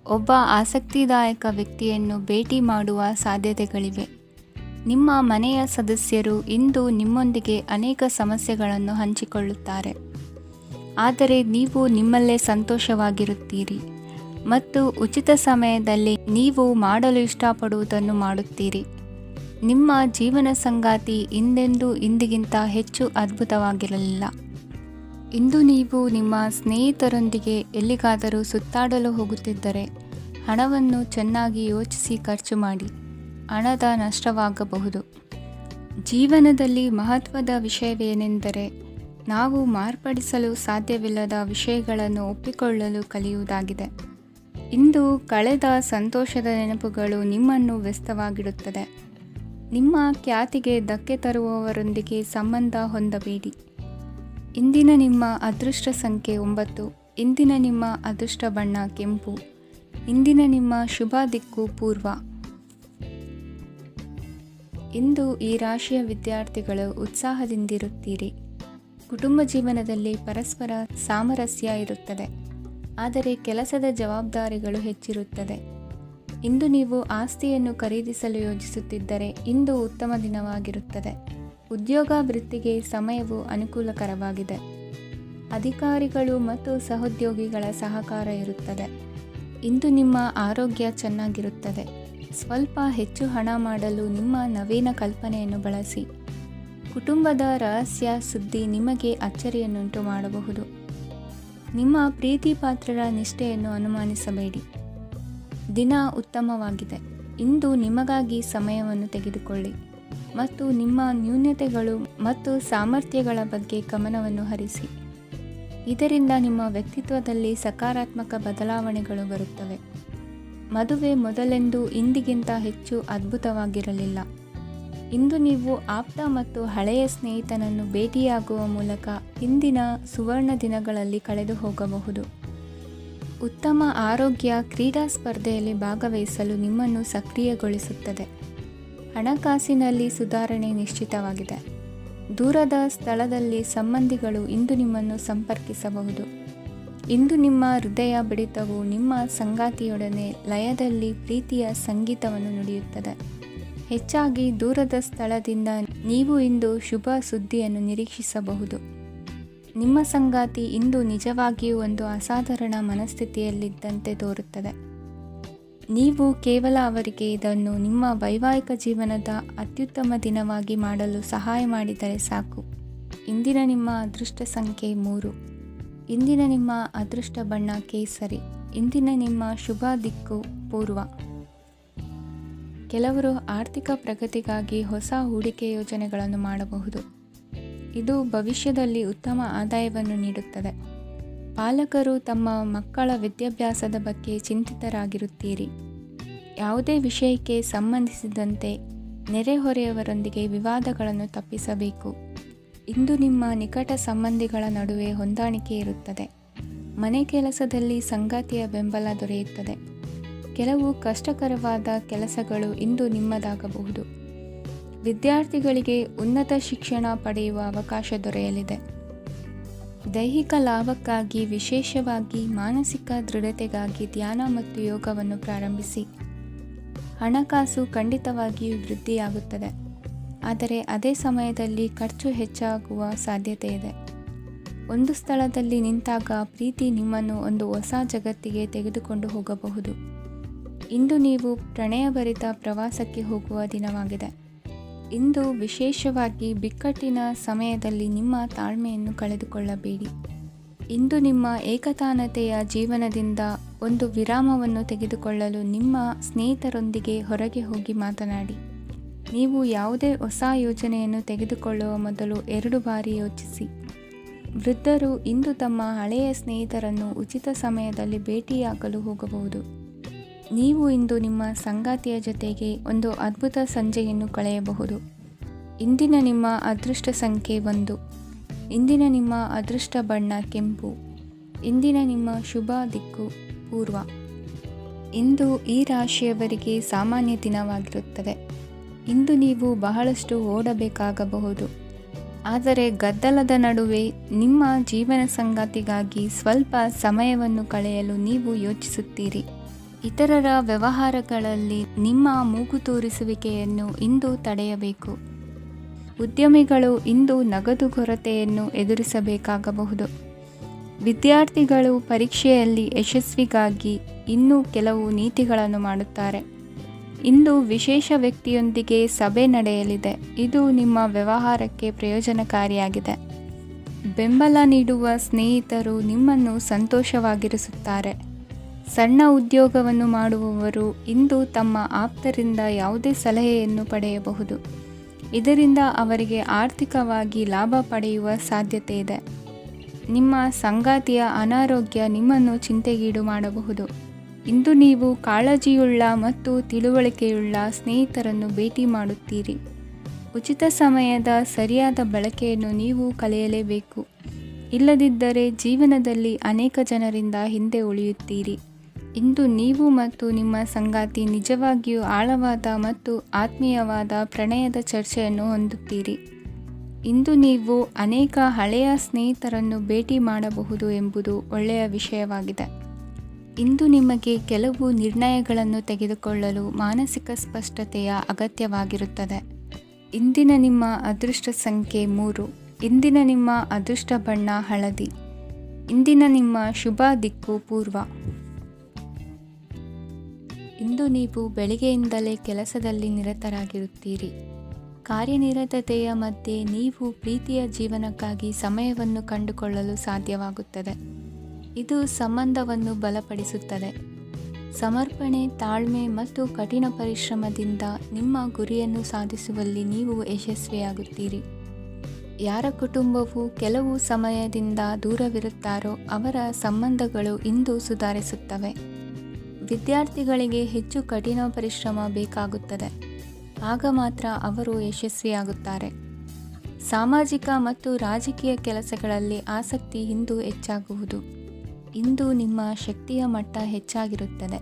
ಒಬ್ಬ ಆಸಕ್ತಿದಾಯಕ ವ್ಯಕ್ತಿಯನ್ನು ಭೇಟಿ ಮಾಡುವ ಸಾಧ್ಯತೆಗಳಿವೆ. ನಿಮ್ಮ ಮನೆಯ ಸದಸ್ಯರು ಇಂದು ನಿಮ್ಮೊಂದಿಗೆ ಅನೇಕ ಸಮಸ್ಯೆಗಳನ್ನು ಹಂಚಿಕೊಳ್ಳುತ್ತಾರೆ. ಆದರೆ ನೀವು ನಿಮ್ಮಲ್ಲೇ ಸಂತೋಷವಾಗಿರುತ್ತೀರಿ ಮತ್ತು ಉಚಿತ ಸಮಯದಲ್ಲಿ ನೀವು ಮಾಡಲು ಇಷ್ಟಪಡುವುದನ್ನು ಮಾಡುತ್ತೀರಿ. ನಿಮ್ಮ ಜೀವನ ಸಂಗಾತಿ ಇಂದೆಂದೂ ಇಂದಿಗಿಂತ ಹೆಚ್ಚು ಅದ್ಭುತವಾಗಿರಲಿಲ್ಲ. ಇಂದು ನೀವು ನಿಮ್ಮ ಸ್ನೇಹಿತರೊಂದಿಗೆ ಎಲ್ಲಿಗಾದರೂ ಸುತ್ತಾಡಲು ಹೋಗುತ್ತಿದ್ದರೆ ಹಣವನ್ನು ಚೆನ್ನಾಗಿ ಯೋಚಿಸಿ ಖರ್ಚು ಮಾಡಿ. ಹಣದ ನಷ್ಟವಾಗಬಹುದು. ಜೀವನದಲ್ಲಿ ಮಹತ್ವದ ವಿಷಯವೇನೆಂದರೆ ನಾವು ಮಾರ್ಪಡಿಸಲು ಸಾಧ್ಯವಿಲ್ಲದ ವಿಷಯಗಳನ್ನು ಒಪ್ಪಿಕೊಳ್ಳಲು ಕಲಿಯುವುದಾಗಿದೆ. ಇಂದು ಕಳೆದ ಸಂತೋಷದ ನೆನಪುಗಳು ನಿಮ್ಮನ್ನು ವ್ಯಸ್ತವಾಗಿಡುತ್ತದೆ. ನಿಮ್ಮ ಖ್ಯಾತಿಗೆ ಧಕ್ಕೆ ತರುವವರೊಂದಿಗೆ ಸಂಬಂಧ ಹೊಂದಬೇಡಿ. ಇಂದಿನ ನಿಮ್ಮ ಅದೃಷ್ಟ ಸಂಖ್ಯೆ 9. ಇಂದಿನ ನಿಮ್ಮ ಅದೃಷ್ಟ ಬಣ್ಣ ಕೆಂಪು. ಇಂದಿನ ನಿಮ್ಮ ಶುಭ ದಿಕ್ಕು ಪೂರ್ವ. ಇಂದು ಈ ರಾಶಿಯ ವಿದ್ಯಾರ್ಥಿಗಳು ಉತ್ಸಾಹದಿಂದಿರುತ್ತೀರಿ. ಕುಟುಂಬ ಜೀವನದಲ್ಲಿ ಪರಸ್ಪರ ಸಾಮರಸ್ಯ ಇರುತ್ತದೆ. ಆದರೆ ಕೆಲಸದ ಜವಾಬ್ದಾರಿಗಳು ಹೆಚ್ಚಿರುತ್ತದೆ. ಇಂದು ನೀವು ಆಸ್ತಿಯನ್ನು ಖರೀದಿಸಲು ಯೋಜಿಸುತ್ತಿದ್ದರೆ ಇಂದು ಉತ್ತಮ ದಿನವಾಗಿರುತ್ತದೆ. ಉದ್ಯೋಗ ವೃತ್ತಿಗೆ ಸಮಯವು ಅನುಕೂಲಕರವಾಗಿದೆ. ಅಧಿಕಾರಿಗಳು ಮತ್ತು ಸಹೋದ್ಯೋಗಿಗಳ ಸಹಕಾರ ಇರುತ್ತದೆ. ಇಂದು ನಿಮ್ಮ ಆರೋಗ್ಯ ಚೆನ್ನಾಗಿರುತ್ತದೆ. ಸ್ವಲ್ಪ ಹೆಚ್ಚು ಹಣ ಮಾಡಲು ನಿಮ್ಮ ನವೀನ ಕಲ್ಪನೆಯನ್ನು ಬಳಸಿ. ಕುಟುಂಬದ ರಹಸ್ಯ ಸುದ್ದಿ ನಿಮಗೆ ಅಚ್ಚರಿಯನ್ನುಂಟು ಮಾಡಬಹುದು. ನಿಮ್ಮ ಪ್ರೀತಿ ಪಾತ್ರರ ನಿಷ್ಠೆಯನ್ನು ಅನುಮಾನಿಸಬೇಡಿ. ದಿನ ಉತ್ತಮವಾಗಿದೆ. ಇಂದು ನಿಮಗಾಗಿ ಸಮಯವನ್ನು ತೆಗೆದುಕೊಳ್ಳಿ ಮತ್ತು ನಿಮ್ಮ ನ್ಯೂನತೆಗಳು ಮತ್ತು ಸಾಮರ್ಥ್ಯಗಳ ಬಗ್ಗೆ ಗಮನವನ್ನು ಹರಿಸಿ. ಇದರಿಂದ ನಿಮ್ಮ ವ್ಯಕ್ತಿತ್ವದಲ್ಲಿ ಸಕಾರಾತ್ಮಕ ಬದಲಾವಣೆಗಳು ಬರುತ್ತವೆ. ಮದುವೆ ಮೊದಲೆಂದೂ ಇಂದಿಗಿಂತ ಹೆಚ್ಚು ಅದ್ಭುತವಾಗಿರಲಿಲ್ಲ. ಇಂದು ನೀವು ಆಪ್ತ ಮತ್ತು ಹಳೆಯ ಸ್ನೇಹಿತನನ್ನು ಭೇಟಿಯಾಗುವ ಮೂಲಕ ಹಿಂದಿನ ಸುವರ್ಣ ದಿನಗಳಲ್ಲಿ ಕಳೆದು ಹೋಗಬಹುದು. ಉತ್ತಮ ಆರೋಗ್ಯ ಕ್ರೀಡಾ ಸ್ಪರ್ಧೆಯಲ್ಲಿ ಭಾಗವಹಿಸಲು ನಿಮ್ಮನ್ನು ಸಕ್ರಿಯಗೊಳಿಸುತ್ತದೆ. ಹಣಕಾಸಿನಲ್ಲಿ ಸುಧಾರಣೆ ನಿಶ್ಚಿತವಾಗಿದೆ. ದೂರದ ಸ್ಥಳದಲ್ಲಿ ಸಂಬಂಧಿಗಳು ಇಂದು ನಿಮ್ಮನ್ನು ಸಂಪರ್ಕಿಸಬಹುದು. ಇಂದು ನಿಮ್ಮ ಹೃದಯ ಬಡಿತವು ನಿಮ್ಮ ಸಂಗಾತಿಯೊಡನೆ ಲಯದಲ್ಲಿ ಪ್ರೀತಿಯ ಸಂಗೀತವನ್ನು ನುಡಿಯುತ್ತದೆ. ಹೆಚ್ಚಾಗಿ ದೂರದ ಸ್ಥಳದಿಂದ ನೀವು ಇಂದು ಶುಭ ಸುದ್ದಿಯನ್ನು ನಿರೀಕ್ಷಿಸಬಹುದು. ನಿಮ್ಮ ಸಂಗಾತಿ ಇಂದು ನಿಜವಾಗಿಯೂ ಒಂದು ಅಸಾಧಾರಣ ಮನಸ್ಥಿತಿಯಲ್ಲಿದ್ದಂತೆ ತೋರುತ್ತದೆ. ನೀವು ಕೇವಲ ಅವರಿಗೆ ಇದನ್ನು ನಿಮ್ಮ ವೈವಾಹಿಕ ಜೀವನದ ಅತ್ಯುತ್ತಮ ದಿನವಾಗಿ ಮಾಡಲು ಸಹಾಯ ಮಾಡಿದರೆ ಸಾಕು. ಇಂದಿನ ನಿಮ್ಮ ಅದೃಷ್ಟ ಸಂಖ್ಯೆ 3. ಇಂದಿನ ನಿಮ್ಮ ಅದೃಷ್ಟ ಬಣ್ಣ ಕೇಸರಿ. ಇಂದಿನ ನಿಮ್ಮ ಶುಭ ದಿಕ್ಕು ಪೂರ್ವ. ಕೆಲವರು ಆರ್ಥಿಕ ಪ್ರಗತಿಗಾಗಿ ಹೊಸ ಹೂಡಿಕೆ ಯೋಜನೆಗಳನ್ನು ಮಾಡಬಹುದು. ಇದು ಭವಿಷ್ಯದಲ್ಲಿ ಉತ್ತಮ ಆದಾಯವನ್ನು ನೀಡುತ್ತದೆ. ಪಾಲಕರು ತಮ್ಮ ಮಕ್ಕಳ ವಿದ್ಯಾಭ್ಯಾಸದ ಬಗ್ಗೆ ಚಿಂತಿತರಾಗಿರುತ್ತೀರಿ. ಯಾವುದೇ ವಿಷಯಕ್ಕೆ ಸಂಬಂಧಿಸಿದಂತೆ ನೆರೆಹೊರೆಯವರೊಂದಿಗೆ ವಿವಾದಗಳನ್ನು ತಪ್ಪಿಸಬೇಕು. ಇಂದು ನಿಮ್ಮ ನಿಕಟ ಸಂಬಂಧಿಗಳ ನಡುವೆ ಹೊಂದಾಣಿಕೆ ಇರುತ್ತದೆ. ಮನೆ ಕೆಲಸದಲ್ಲಿ ಸಂಗಾತಿಯ ಬೆಂಬಲ ದೊರೆಯುತ್ತದೆ. ಕೆಲವು ಕಷ್ಟಕರವಾದ ಕೆಲಸಗಳು ಇಂದು ನಿಮ್ಮದಾಗಬಹುದು. ವಿದ್ಯಾರ್ಥಿಗಳಿಗೆ ಉನ್ನತ ಶಿಕ್ಷಣ ಪಡೆಯುವ ಅವಕಾಶ ದೊರೆಯಲಿದೆ. ದೈಹಿಕ ಲಾಭಕ್ಕಾಗಿ, ವಿಶೇಷವಾಗಿ ಮಾನಸಿಕ ದೃಢತೆಗಾಗಿ ಧ್ಯಾನ ಮತ್ತು ಯೋಗವನ್ನು ಪ್ರಾರಂಭಿಸಿ. ಹಣಕಾಸು ಖಂಡಿತವಾಗಿಯೂ ವೃದ್ಧಿಯಾಗುತ್ತದೆ, ಆದರೆ ಅದೇ ಸಮಯದಲ್ಲಿ ಖರ್ಚು ಹೆಚ್ಚಾಗುವ ಸಾಧ್ಯತೆ ಇದೆ. ಒಂದು ಸ್ಥಳದಲ್ಲಿ ನಿಂತಾಗ ಪ್ರೀತಿ ನಿಮ್ಮನ್ನು ಒಂದು ಹೊಸ ಜಗತ್ತಿಗೆ ತೆಗೆದುಕೊಂಡು ಹೋಗಬಹುದು. ಇಂದು ನೀವು ಪ್ರಣಯಭರಿತ ಪ್ರವಾಸಕ್ಕೆ ಹೋಗುವ ದಿನವಾಗಿದೆ. ಇಂದು ವಿಶೇಷವಾಗಿ ಬಿಕ್ಕಟ್ಟಿನ ಸಮಯದಲ್ಲಿ ನಿಮ್ಮ ತಾಳ್ಮೆಯನ್ನು ಕಳೆದುಕೊಳ್ಳಬೇಡಿ. ಇಂದು ನಿಮ್ಮ ಏಕತಾನತೆಯ ಜೀವನದಿಂದ ಒಂದು ವಿರಾಮವನ್ನು ತೆಗೆದುಕೊಳ್ಳಲು ನಿಮ್ಮ ಸ್ನೇಹಿತರೊಂದಿಗೆ ಹೊರಗೆ ಹೋಗಿ ಮಾತನಾಡಿ. ನೀವು ಯಾವುದೇ ಹೊಸ ಯೋಜನೆಯನ್ನು ತೆಗೆದುಕೊಳ್ಳುವ ಮೊದಲು 2 ಬಾರಿ ಯೋಚಿಸಿ. ವೃದ್ಧರು ಇಂದು ತಮ್ಮ ಹಳೆಯ ಸ್ನೇಹಿತರನ್ನು ಉಚಿತ ಸಮಯದಲ್ಲಿ ಭೇಟಿಯಾಗಲು ಹೋಗಬಹುದು. ನೀವು ಇಂದು ನಿಮ್ಮ ಸಂಗಾತಿಯ ಜೊತೆಗೆ ಒಂದು ಅದ್ಭುತ ಸಂಜೆಯನ್ನು ಕಳೆಯಬಹುದು. ಇಂದಿನ ನಿಮ್ಮ ಅದೃಷ್ಟ ಸಂಖ್ಯೆ 1. ಇಂದಿನ ನಿಮ್ಮ ಅದೃಷ್ಟ ಬಣ್ಣ ಕೆಂಪು. ಇಂದಿನ ನಿಮ್ಮ ಶುಭ ದಿಕ್ಕು ಪೂರ್ವ. ಇಂದು ಈ ರಾಶಿಯವರಿಗೆ ಸಾಮಾನ್ಯ ದಿನವಾಗಿರುತ್ತದೆ. ಇಂದು ನೀವು ಬಹಳಷ್ಟು ಓಡಬೇಕಾಗಬಹುದು, ಆದರೆ ಗದ್ದಲದ ನಡುವೆ ನಿಮ್ಮ ಜೀವನ ಸಂಗಾತಿಗಾಗಿ ಸ್ವಲ್ಪ ಸಮಯವನ್ನು ಕಳೆಯಲು ನೀವು ಯೋಚಿಸುತ್ತೀರಿ. ಇತರರ ವ್ಯವಹಾರಗಳಲ್ಲಿ ನಿಮ್ಮ ಮೂಗು ತೂರಿಸುವಿಕೆಯನ್ನು ಇಂದು ತಡೆಯಬೇಕು. ಉದ್ಯಮಿಗಳು ಇಂದು ನಗದು ಕೊರತೆಯನ್ನು ಎದುರಿಸಬೇಕಾಗಬಹುದು. ವಿದ್ಯಾರ್ಥಿಗಳು ಪರೀಕ್ಷೆಯಲ್ಲಿ ಯಶಸ್ವಿಗಾಗಿ ಇನ್ನೂ ಕೆಲವು ನೀತಿಗಳನ್ನು ಮಾಡುತ್ತಾರೆ. ಇಂದು ವಿಶೇಷ ವ್ಯಕ್ತಿಯೊಂದಿಗೆ ಸಭೆ ನಡೆಯಲಿದೆ. ಇದು ನಿಮ್ಮ ವ್ಯವಹಾರಕ್ಕೆ ಪ್ರಯೋಜನಕಾರಿಯಾಗಿದೆ. ಬೆಂಬಲ ನೀಡುವ ಸ್ನೇಹಿತರು ನಿಮ್ಮನ್ನು ಸಂತೋಷವಾಗಿರಿಸುತ್ತಾರೆ. ಸಣ್ಣ ಉದ್ಯೋಗವನ್ನು ಮಾಡುವವರು ಇಂದು ತಮ್ಮ ಆಪ್ತರಿಂದ ಯಾವುದೇ ಸಲಹೆಯನ್ನು ಪಡೆಯಬಹುದು. ಇದರಿಂದ ಅವರಿಗೆ ಆರ್ಥಿಕವಾಗಿ ಲಾಭ ಪಡೆಯುವ ಸಾಧ್ಯತೆ ಇದೆ. ನಿಮ್ಮ ಸಂಗಾತಿಯ ಅನಾರೋಗ್ಯ ನಿಮ್ಮನ್ನು ಚಿಂತೆಗೀಡು ಮಾಡಬಹುದು. ಇಂದು ನೀವು ಕಾಳಜಿಯುಳ್ಳ ಮತ್ತು ತಿಳುವಳಿಕೆಯುಳ್ಳ ಸ್ನೇಹಿತರನ್ನು ಭೇಟಿ ಮಾಡುತ್ತೀರಿ. ಉಚಿತ ಸಮಯದ ಸರಿಯಾದ ಬಳಕೆಯನ್ನು ನೀವು ಕಲಿಯಲೇಬೇಕು. ಇಲ್ಲದಿದ್ದರೆ ಜೀವನದಲ್ಲಿ ಅನೇಕ ಜನರಿಂದ ಹಿಂದೆ ಉಳಿಯುತ್ತೀರಿ. ಇಂದು ನೀವು ಮತ್ತು ನಿಮ್ಮ ಸಂಗಾತಿ ನಿಜವಾಗಿಯೂ ಆಳವಾದ ಮತ್ತು ಆತ್ಮೀಯವಾದ ಪ್ರಣಯದ ಚರ್ಚೆಯನ್ನು ಹೊಂದುತ್ತೀರಿ. ಇಂದು ನೀವು ಅನೇಕ ಹಳೆಯ ಸ್ನೇಹಿತರನ್ನು ಭೇಟಿ ಮಾಡಬಹುದು ಎಂಬುದು ಒಳ್ಳೆಯ ವಿಷಯವಾಗಿದೆ. ಇಂದು ನಿಮಗೆ ಕೆಲವು ನಿರ್ಣಯಗಳನ್ನು ತೆಗೆದುಕೊಳ್ಳಲು ಮಾನಸಿಕ ಸ್ಪಷ್ಟತೆಯ ಅಗತ್ಯವಾಗಿರುತ್ತದೆ. ಇಂದಿನ ನಿಮ್ಮ ಅದೃಷ್ಟ ಸಂಖ್ಯೆ 3. ಇಂದಿನ ನಿಮ್ಮ ಅದೃಷ್ಟ ಬಣ್ಣ ಹಳದಿ. ಇಂದಿನ ನಿಮ್ಮ ಶುಭ ದಿಕ್ಕು ಪೂರ್ವ. ಇಂದು ನೀವು ಬೆಳಿಗ್ಗೆಯಿಂದಲೇ ಕೆಲಸದಲ್ಲಿ ನಿರತರಾಗಿರುತ್ತೀರಿ. ಕಾರ್ಯನಿರತತೆಯ ಮಧ್ಯೆ ನೀವು ಪ್ರೀತಿಯ ಜೀವನಕ್ಕಾಗಿ ಸಮಯವನ್ನು ಕಂಡುಕೊಳ್ಳಲು ಸಾಧ್ಯವಾಗುತ್ತದೆ. ಇದು ಸಂಬಂಧವನ್ನು ಬಲಪಡಿಸುತ್ತದೆ. ಸಮರ್ಪಣೆ, ತಾಳ್ಮೆ ಮತ್ತು ಕಠಿಣ ಪರಿಶ್ರಮದಿಂದ ನಿಮ್ಮ ಗುರಿಯನ್ನು ಸಾಧಿಸುವಲ್ಲಿ ನೀವು ಯಶಸ್ವಿಯಾಗುತ್ತೀರಿ. ಯಾರ ಕುಟುಂಬವು ಕೆಲವು ಸಮಯದಿಂದ ದೂರವಿರುತ್ತಾರೋ ಅವರ ಸಂಬಂಧಗಳು ಇಂದು ಸುಧಾರಿಸುತ್ತವೆ. ವಿದ್ಯಾರ್ಥಿಗಳಿಗೆ ಹೆಚ್ಚು ಕಠಿಣ ಪರಿಶ್ರಮ ಬೇಕಾಗುತ್ತದೆ. ಆಗ ಮಾತ್ರ ಅವರು ಯಶಸ್ವಿಯಾಗುತ್ತಾರೆ. ಸಾಮಾಜಿಕ ಮತ್ತು ರಾಜಕೀಯ ಕೆಲಸಗಳಲ್ಲಿ ಆಸಕ್ತಿ ಇಂದು ಹೆಚ್ಚಾಗುವುದು. ಇಂದು ನಿಮ್ಮ ಶಕ್ತಿಯ ಮಟ್ಟ ಹೆಚ್ಚಾಗಿರುತ್ತದೆ.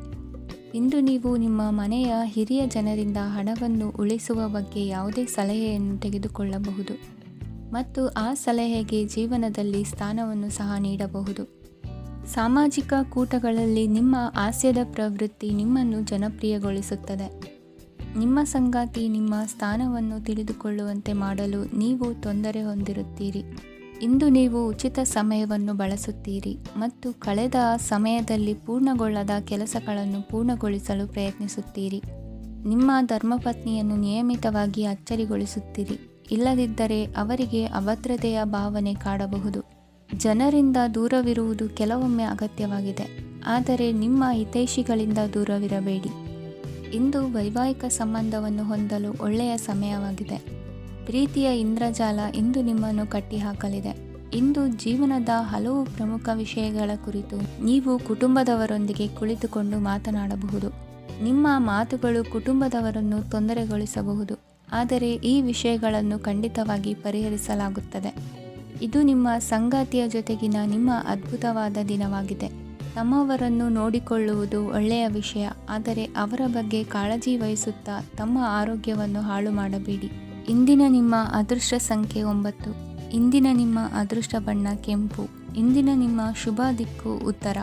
ಇಂದು ನೀವು ನಿಮ್ಮ ಮನೆಯ ಹಿರಿಯ ಜನರಿಂದ ಹಣವನ್ನು ಉಳಿಸುವ ಬಗ್ಗೆ ಯಾವುದೇ ಸಲಹೆಯನ್ನು ತೆಗೆದುಕೊಳ್ಳಬಹುದು ಮತ್ತು ಆ ಸಲಹೆಗೆ ಜೀವನದಲ್ಲಿ ಸ್ಥಾನವನ್ನು ಸಹ ನೀಡಬಹುದು. ಸಾಮಾಜಿಕ ಕೂಟಗಳಲ್ಲಿ ನಿಮ್ಮ ಹಾಸ್ಯದ ಪ್ರವೃತ್ತಿ ನಿಮ್ಮನ್ನು ಜನಪ್ರಿಯಗೊಳಿಸುತ್ತದೆ. ನಿಮ್ಮ ಸಂಗಾತಿ ನಿಮ್ಮ ಸ್ಥಾನವನ್ನು ತಿಳಿದುಕೊಳ್ಳುವಂತೆ ಮಾಡಲು ನೀವು ತೊಂದರೆ ಹೊಂದಿರುತ್ತೀರಿ. ಇಂದು ನೀವು ಉಚಿತ ಸಮಯವನ್ನು ಬಳಸುತ್ತೀರಿ ಮತ್ತು ಕಳೆದ ಸಮಯದಲ್ಲಿ ಪೂರ್ಣಗೊಳ್ಳದ ಕೆಲಸಗಳನ್ನು ಪೂರ್ಣಗೊಳಿಸಲು ಪ್ರಯತ್ನಿಸುತ್ತೀರಿ. ನಿಮ್ಮ ಧರ್ಮಪತ್ನಿಯನ್ನು ನಿಯಮಿತವಾಗಿ ಅಚ್ಚರಿಗೊಳಿಸುತ್ತೀರಿ, ಇಲ್ಲದಿದ್ದರೆ ಅವರಿಗೆ ಅಭದ್ರತೆಯ ಭಾವನೆ ಕಾಡಬಹುದು. ಜನರಿಂದ ದೂರವಿರುವುದು ಕೆಲವೊಮ್ಮೆ ಅಗತ್ಯವಾಗಿದೆ, ಆದರೆ ನಿಮ್ಮ ಹಿತೈಷಿಗಳಿಂದ ದೂರವಿರಬೇಡಿ. ಇಂದು ವೈವಾಹಿಕ ಸಂಬಂಧವನ್ನು ಹೊಂದಲು ಒಳ್ಳೆಯ ಸಮಯವಾಗಿದೆ. ಪ್ರೀತಿಯ ಇಂದ್ರಜಾಲ ಇಂದು ನಿಮ್ಮನ್ನು ಕಟ್ಟಿಹಾಕಲಿದೆ. ಇಂದು ಜೀವನದ ಹಲವು ಪ್ರಮುಖ ವಿಷಯಗಳ ಕುರಿತು ನೀವು ಕುಟುಂಬದವರೊಂದಿಗೆ ಕುಳಿತುಕೊಂಡು ಮಾತನಾಡಬಹುದು. ನಿಮ್ಮ ಮಾತುಗಳು ಕುಟುಂಬದವರನ್ನು ತೊಂದರೆಗೊಳಿಸಬಹುದು, ಆದರೆ ಈ ವಿಷಯಗಳನ್ನು ಖಂಡಿತವಾಗಿ ಪರಿಹರಿಸಲಾಗುತ್ತದೆ. ಇದು ನಿಮ್ಮ ಸಂಗಾತಿಯ ಜೊತೆಗಿನ ನಿಮ್ಮ ಅದ್ಭುತವಾದ ದಿನವಾಗಿದೆ. ತಮ್ಮವರನ್ನು ನೋಡಿಕೊಳ್ಳುವುದು ಒಳ್ಳೆಯ ವಿಷಯ, ಆದರೆ ಅವರ ಬಗ್ಗೆ ಕಾಳಜಿ ವಹಿಸುತ್ತಾ ತಮ್ಮ ಆರೋಗ್ಯವನ್ನು ಹಾಳು ಮಾಡಬೇಡಿ. ಇಂದಿನ ನಿಮ್ಮ ಅದೃಷ್ಟ ಸಂಖ್ಯೆ 9. ಇಂದಿನ ನಿಮ್ಮ ಅದೃಷ್ಟ ಬಣ್ಣ ಕೆಂಪು. ಇಂದಿನ ನಿಮ್ಮ ಶುಭ ದಿಕ್ಕು ಉತ್ತರ.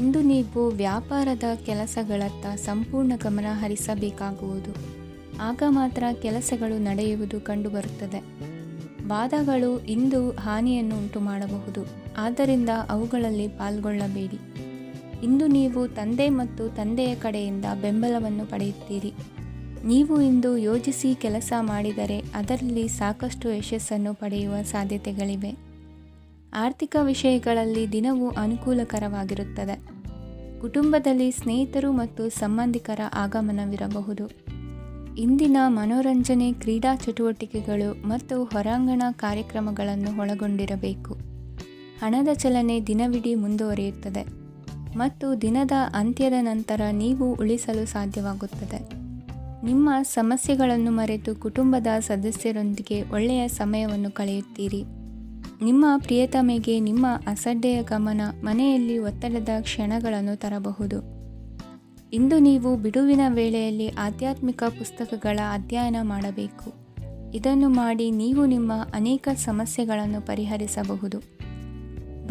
ಇಂದು ನೀವು ವ್ಯಾಪಾರದ ಕೆಲಸಗಳತ್ತ ಸಂಪೂರ್ಣ ಗಮನ ಹರಿಸಬೇಕಾಗುವುದು. ಆಗ ಮಾತ್ರ ಕೆಲಸಗಳು ನಡೆಯುವುದು ಕಂಡುಬರುತ್ತದೆ. ವಾದಗಳು ಇಂದು ಹಾನಿಯನ್ನು ಉಂಟು ಮಾಡಬಹುದು, ಆದ್ದರಿಂದ ಅವುಗಳಲ್ಲಿ ಪಾಲ್ಗೊಳ್ಳಬೇಡಿ. ಇಂದು ನೀವು ತಂದೆ ಮತ್ತು ತಂದೆಯ ಕಡೆಯಿಂದ ಬೆಂಬಲವನ್ನು ಪಡೆಯುತ್ತೀರಿ. ನೀವು ಇಂದು ಯೋಜಿಸಿ ಕೆಲಸ ಮಾಡಿದರೆ ಅದರಲ್ಲಿ ಸಾಕಷ್ಟು ಯಶಸ್ಸನ್ನು ಪಡೆಯುವ ಸಾಧ್ಯತೆಗಳಿವೆ. ಆರ್ಥಿಕ ವಿಷಯಗಳಲ್ಲಿ ದಿನವು ಅನುಕೂಲಕರವಾಗಿರುತ್ತದೆ. ಕುಟುಂಬದಲ್ಲಿ ಸ್ನೇಹಿತರು ಮತ್ತು ಸಂಬಂಧಿಕರ ಆಗಮನವಿರಬಹುದು. ಇಂದಿನ ಮನೋರಂಜನೆ ಕ್ರೀಡಾ ಚಟುವಟಿಕೆಗಳು ಮತ್ತು ಹೊರಾಂಗಣ ಕಾರ್ಯಕ್ರಮಗಳನ್ನು ಒಳಗೊಂಡಿರಬೇಕು. ಹಣದ ಚಲನೆ ದಿನವಿಡೀ ಮುಂದುವರಿಯುತ್ತದೆ ಮತ್ತು ದಿನದ ಅಂತ್ಯದ ನಂತರ ನೀವು ಉಳಿಸಲು ಸಾಧ್ಯವಾಗುತ್ತದೆ. ನಿಮ್ಮ ಸಮಸ್ಯೆಗಳನ್ನು ಮರೆತು ಕುಟುಂಬದ ಸದಸ್ಯರೊಂದಿಗೆ ಒಳ್ಳೆಯ ಸಮಯವನ್ನು ಕಳೆಯುತ್ತೀರಿ. ನಿಮ್ಮ ಪ್ರಿಯತಮೆಗೆ ನಿಮ್ಮ ಅಸಡ್ಡೆಯ ಗಮನ ಮನೆಯಲ್ಲಿ ಒತ್ತಡದ ಕ್ಷಣಗಳನ್ನು ತರಬಹುದು. ಇಂದು ನೀವು ಬಿಡುವಿನ ವೇಳೆಯಲ್ಲಿ ಆಧ್ಯಾತ್ಮಿಕ ಪುಸ್ತಕಗಳ ಅಧ್ಯಯನ ಮಾಡಬೇಕು. ಇದನ್ನು ಮಾಡಿ ನೀವು ನಿಮ್ಮ ಅನೇಕ ಸಮಸ್ಯೆಗಳನ್ನು ಪರಿಹರಿಸಬಹುದು.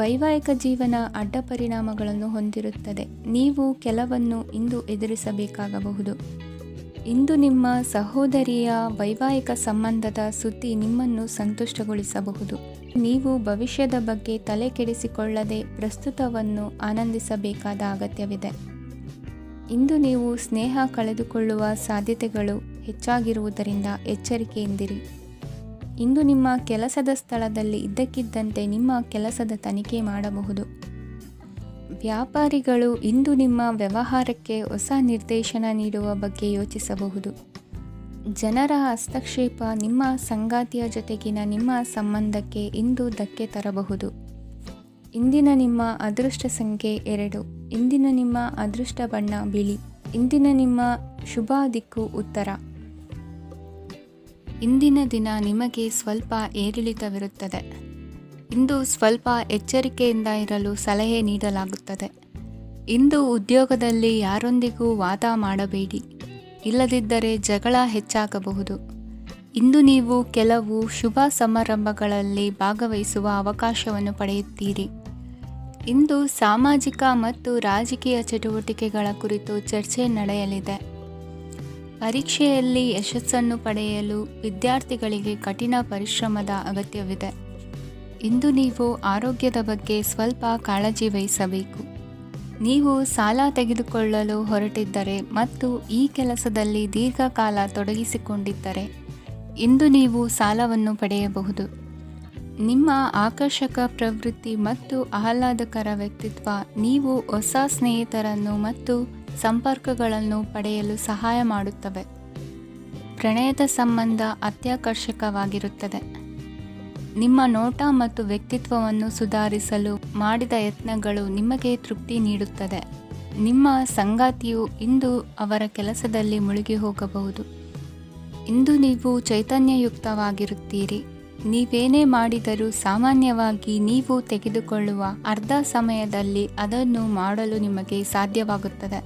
ವೈವಾಹಿಕ ಜೀವನ ಅಡ್ಡ ಪರಿಣಾಮಗಳನ್ನು ಹೊಂದಿರುತ್ತದೆ. ನೀವು ಕೆಲವನ್ನು ಇಂದು ಎದುರಿಸಬೇಕಾಗಬಹುದು. ಇಂದು ನಿಮ್ಮ ಸಹೋದರಿಯ ವೈವಾಹಿಕ ಸಂಬಂಧದ ಸುದ್ದಿ ನಿಮ್ಮನ್ನು ಸಂತುಷ್ಟಗೊಳಿಸಬಹುದು. ನೀವು ಭವಿಷ್ಯದ ಬಗ್ಗೆ ತಲೆ ಕೆಡಿಸಿಕೊಳ್ಳದೆ ಪ್ರಸ್ತುತವನ್ನು ಆನಂದಿಸಬೇಕಾದ ಅಗತ್ಯವಿದೆ. ಇಂದು ನೀವು ಸ್ನೇಹ ಕಳೆದುಕೊಳ್ಳುವ ಸಾಧ್ಯತೆಗಳು ಹೆಚ್ಚಾಗಿರುವುದರಿಂದ ಎಚ್ಚರಿಕೆಯಿಂದಿರಿ. ಇಂದು ನಿಮ್ಮ ಕೆಲಸದ ಸ್ಥಳದಲ್ಲಿ ಇದ್ದಕ್ಕಿದ್ದಂತೆ ನಿಮ್ಮ ಕೆಲಸದ ತನಿಖೆ ಮಾಡಬಹುದು. ವ್ಯಾಪಾರಿಗಳು ಇಂದು ನಿಮ್ಮ ವ್ಯವಹಾರಕ್ಕೆ ಹೊಸ ನಿರ್ದೇಶನ ನೀಡುವ ಬಗ್ಗೆ ಯೋಚಿಸಬಹುದು. ಜನರ ಹಸ್ತಕ್ಷೇಪ ನಿಮ್ಮ ಸಂಗಾತಿಯ ಜೊತೆಗಿನ ನಿಮ್ಮ ಸಂಬಂಧಕ್ಕೆ ಇಂದು ಧಕ್ಕೆ ತರಬಹುದು. ಇಂದಿನ ನಿಮ್ಮ ಅದೃಷ್ಟ ಸಂಖ್ಯೆ 2. ಇಂದಿನ ನಿಮ್ಮ ಅದೃಷ್ಟ ಬಣ್ಣ ಬಿಳಿ. ಇಂದಿನ ನಿಮ್ಮ ಶುಭ ದಿಕ್ಕು ಉತ್ತರ. ಇಂದಿನ ದಿನ ನಿಮಗೆ ಸ್ವಲ್ಪ ಏರಿಳಿತವಿರುತ್ತದೆ. ಇಂದು ಸ್ವಲ್ಪ ಎಚ್ಚರಿಕೆಯಿಂದ ಇರಲು ಸಲಹೆ ನೀಡಲಾಗುತ್ತದೆ. ಇಂದು ಉದ್ಯೋಗದಲ್ಲಿ ಯಾರೊಂದಿಗೂ ವಾದ ಮಾಡಬೇಡಿ, ಇಲ್ಲದಿದ್ದರೆ ಜಗಳ ಹೆಚ್ಚಾಗಬಹುದು. ಇಂದು ನೀವು ಕೆಲವು ಶುಭ ಸಮಾರಂಭಗಳಲ್ಲಿ ಭಾಗವಹಿಸುವ ಅವಕಾಶವನ್ನು ಪಡೆಯುತ್ತೀರಿ. ಇಂದು ಸಾಮಾಜಿಕ ಮತ್ತು ರಾಜಕೀಯ ಚಟುವಟಿಕೆಗಳ ಕುರಿತು ಚರ್ಚೆ ನಡೆಯಲಿದೆ. ಪರೀಕ್ಷೆಯಲ್ಲಿ ಯಶಸ್ಸನ್ನು ಪಡೆಯಲು ವಿದ್ಯಾರ್ಥಿಗಳಿಗೆ ಕಠಿಣ ಪರಿಶ್ರಮದ ಅಗತ್ಯವಿದೆ. ಇಂದು ನೀವು ಆರೋಗ್ಯದ ಬಗ್ಗೆ ಸ್ವಲ್ಪ ಕಾಳಜಿ ವಹಿಸಬೇಕು. ನೀವು ಸಾಲ ತೆಗೆದುಕೊಳ್ಳಲು ಹೊರಟಿದ್ದರೆ ಮತ್ತು ಈ ಕೆಲಸದಲ್ಲಿ ದೀರ್ಘಕಾಲ ತೊಡಗಿಸಿಕೊಂಡಿದ್ದರೆ ಇಂದು ನೀವು ಸಾಲವನ್ನು ಪಡೆಯಬಹುದು. ನಿಮ್ಮ ಆಕರ್ಷಕ ಪ್ರವೃತ್ತಿ ಮತ್ತು ಆಹ್ಲಾದಕರ ವ್ಯಕ್ತಿತ್ವ ನೀವು ಹೊಸ ಸ್ನೇಹಿತರನ್ನು ಮತ್ತು ಸಂಪರ್ಕಗಳನ್ನು ಪಡೆಯಲು ಸಹಾಯ ಮಾಡುತ್ತವೆ. ಪ್ರಣಯದ ಸಂಬಂಧ ಅತ್ಯಾಕರ್ಷಕವಾಗಿರುತ್ತದೆ. ನಿಮ್ಮ ನೋಟ ಮತ್ತು ವ್ಯಕ್ತಿತ್ವವನ್ನು ಸುಧಾರಿಸಲು ಮಾಡಿದ ಯತ್ನಗಳು ನಿಮಗೆ ತೃಪ್ತಿ ನೀಡುತ್ತದೆ. ನಿಮ್ಮ ಸಂಗಾತಿಯು ಇಂದು ಅವರ ಕೆಲಸದಲ್ಲಿ ಮುಳುಗಿ ಹೋಗಬಹುದು. ಇಂದು ನೀವು ಚೈತನ್ಯಯುಕ್ತವಾಗಿರುತ್ತೀರಿ. ನೀವೇನೇ ಮಾಡಿದರೂ ಸಾಮಾನ್ಯವಾಗಿ ನೀವು ತೆಗೆದುಕೊಳ್ಳುವ ಅರ್ಧ ಸಮಯದಲ್ಲಿ ಅದನ್ನು ಮಾಡಲು ನಿಮಗೆ ಸಾಧ್ಯವಾಗುತ್ತದೆ.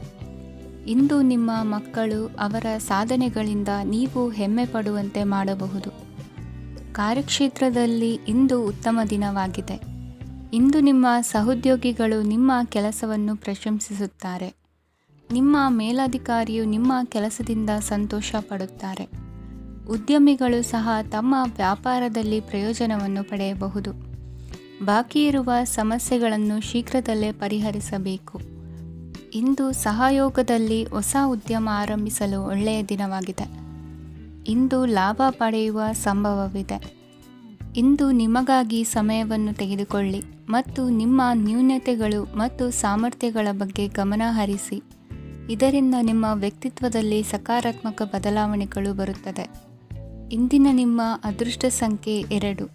ಇಂದು ನಿಮ್ಮ ಮಕ್ಕಳು ಅವರ ಸಾಧನೆಗಳಿಂದ ನೀವು ಹೆಮ್ಮೆ ಪಡುವಂತೆ ಮಾಡಬಹುದು. ಕಾರ್ಯಕ್ಷೇತ್ರದಲ್ಲಿ ಇಂದು ಉತ್ತಮ ದಿನವಾಗಿದೆ. ಇಂದು ನಿಮ್ಮ ಸಹೋದ್ಯೋಗಿಗಳು ನಿಮ್ಮ ಕೆಲಸವನ್ನು ಪ್ರಶಂಸಿಸುತ್ತಾರೆ. ನಿಮ್ಮ ಮೇಲಧಿಕಾರಿಯು ನಿಮ್ಮ ಕೆಲಸದಿಂದ ಸಂತೋಷ ಪಡುತ್ತಾರೆ. ಉದ್ಯಮಿಗಳು ಸಹ ತಮ್ಮ ವ್ಯಾಪಾರದಲ್ಲಿ ಪ್ರಯೋಜನವನ್ನು ಪಡೆಯಬಹುದು. ಬಾಕಿ ಇರುವ ಸಮಸ್ಯೆಗಳನ್ನು ಶೀಘ್ರದಲ್ಲೇ ಪರಿಹರಿಸಬೇಕು. ಇಂದು ಸಹಯೋಗದಲ್ಲಿ ಹೊಸ ಉದ್ಯಮ ಆರಂಭಿಸಲು ಒಳ್ಳೆಯ ದಿನವಾಗಿದೆ. ಇಂದು ಲಾಭ ಪಡೆಯುವ ಸಂಭವವಿದೆ. ಇಂದು ನಿಮಗಾಗಿ ಸಮಯವನ್ನು ತೆಗೆದುಕೊಳ್ಳಿ ಮತ್ತು ನಿಮ್ಮ ನ್ಯೂನತೆಗಳು ಮತ್ತು ಸಾಮರ್ಥ್ಯಗಳ ಬಗ್ಗೆ ಗಮನ ಹರಿಸಿ. ಇದರಿಂದ ನಿಮ್ಮ ವ್ಯಕ್ತಿತ್ವದಲ್ಲಿ ಸಕಾರಾತ್ಮಕ ಬದಲಾವಣೆಗಳು ಬರುತ್ತದೆ. ಇಂದಿನ ನಿಮ್ಮ ಅದೃಷ್ಟ ಸಂಖ್ಯೆ 2.